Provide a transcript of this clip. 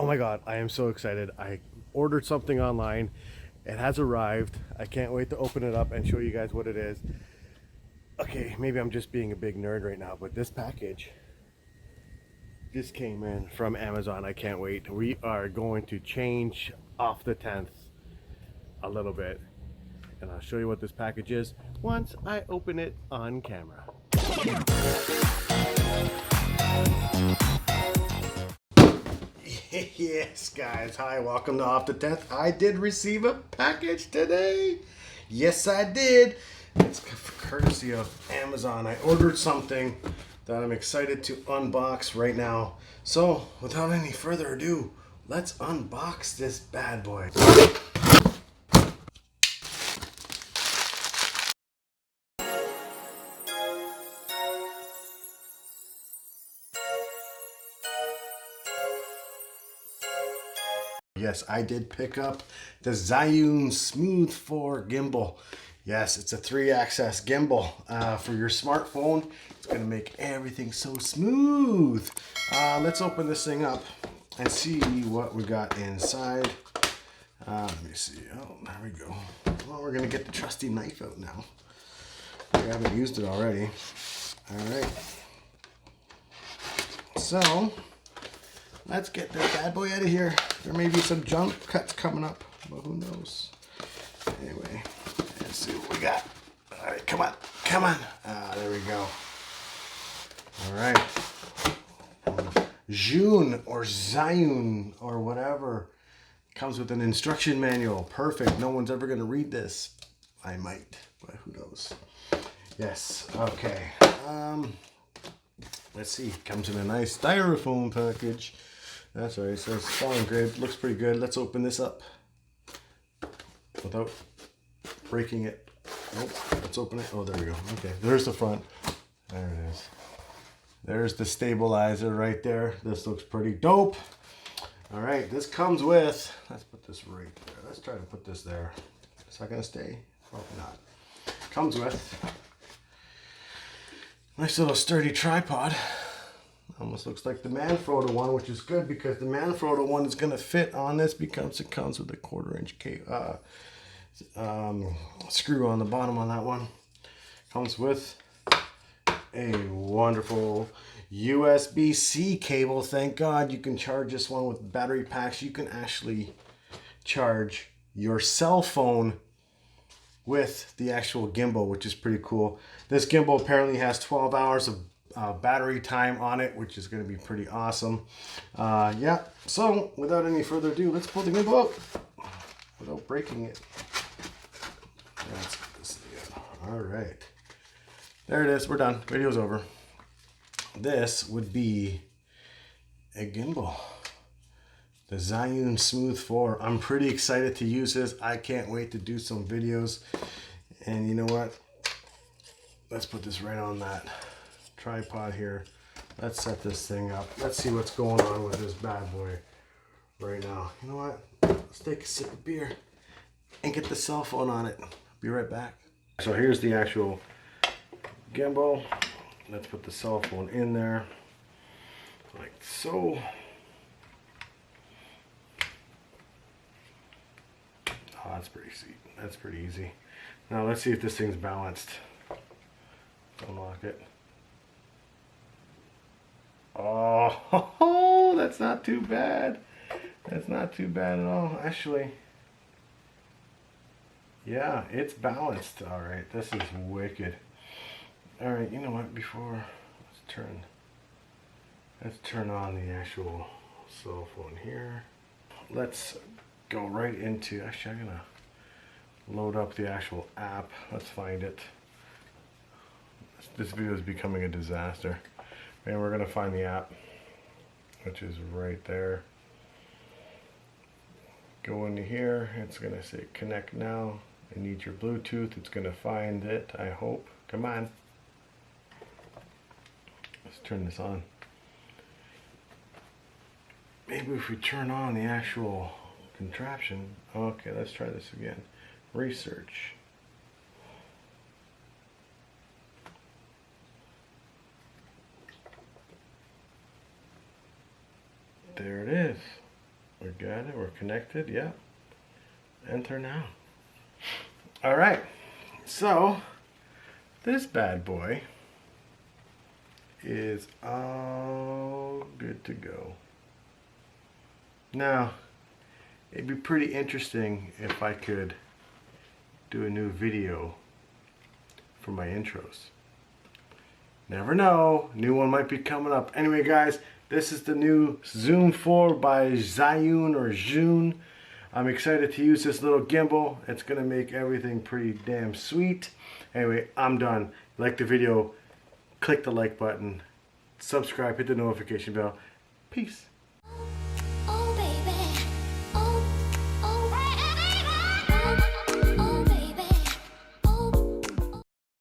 Oh my god, I am so excited. I ordered something online. It has arrived. I can't wait to open it up and show you guys what it is. Okay, maybe I'm just being a big nerd right now, but this package just came in from Amazon. I can't wait. We are going to change off the 10th a little bit, and I'll show you what this package is once I open it on camera. Yes, guys. Hi, welcome to Off the 10th. I did receive a package today. Yes, I did. It's courtesy of Amazon. I ordered something that I'm excited to unbox right now. So, without any further ado, let's unbox this bad boy. Yes, I did pick up the Zhiyun Smooth 4 gimbal. Yes, it's a 3-axis gimbal for your smartphone. It's going to make everything so smooth. Let's open this thing up and see what we got inside. Let me see. Oh, there we go. Well, we're going to get the trusty knife out now. We haven't used it already. All right. So, let's get this bad boy out of here. There may be some junk cuts coming up, but who knows. Anyway, let's see what we got. All right, come on, come on. There we go. All right. June or Zhiyun or whatever. Comes with an instruction manual. Perfect. No one's ever going to read this. I might, but who knows. Yes. Okay. Let's see. Comes in a nice styrofoam package. That's right. So it's falling grid. Looks pretty good. Let's open this up without breaking it. Nope. Let's open it. Oh, there we go. Okay. There's the front. There it is. There's the stabilizer right there. This looks pretty dope. All right. This comes with, let's put this right there. Let's try to put this there. Is that going to stay? Probably not. Comes with nice little sturdy tripod. Almost looks like the Manfrotto one, which is good because the Manfrotto one is going to fit on this because it comes with a 1/4-inch screw on the bottom on that one. Comes with a wonderful USB-C cable. Thank God you can charge this one with battery packs. You can actually charge your cell phone with the actual gimbal, which is pretty cool. This gimbal apparently has 12 hours of battery time on it, which is going to be pretty awesome. Yeah, so without any further ado, let's pull the gimbal out without breaking it. Let's get this thing out. All right, there it is. We're done. Video's over. This would be a gimbal, the Zhiyun Smooth 4. I'm pretty excited to use this. I can't wait to do some videos. And you know what? Let's put this right on that tripod here. Let's set this thing up. Let's see what's going on with this bad boy right now. You know what? Let's take a sip of beer and get the cell phone on it. Be right back. So here's the actual gimbal. Let's put the cell phone in there like so. Oh, that's pretty easy. That's pretty easy. Now let's see if this thing's balanced. Unlock it. Oh, that's not too bad. That's not too bad at all. Actually, yeah, it's balanced. All right, this is wicked. All right, you know what? Before let's turn on the actual cell phone here. Let's go right into. Actually, I'm gonna load up the actual app. Let's find it. This video is becoming a disaster. And we're going to find the app, which is right there. Go into here. It's going to say connect now. It needs your Bluetooth. It's going to find it, I hope. Come on. Let's turn this on. Maybe if we turn on the actual contraption. Okay, let's try this again. Research. There it is. We got it. We're connected. Yeah. Enter now. All right. So this bad boy is all good to go. Now, it'd be pretty interesting if I could do a new video for my intros. Never know, new one might be coming up. Anyway guys, this is the new Zoom 4 by Zhiyun or Zhiyun. I'm excited to use this little gimbal. It's gonna make everything pretty damn sweet. Anyway, I'm done. Like the video, click the like button, subscribe, hit the notification bell. Peace.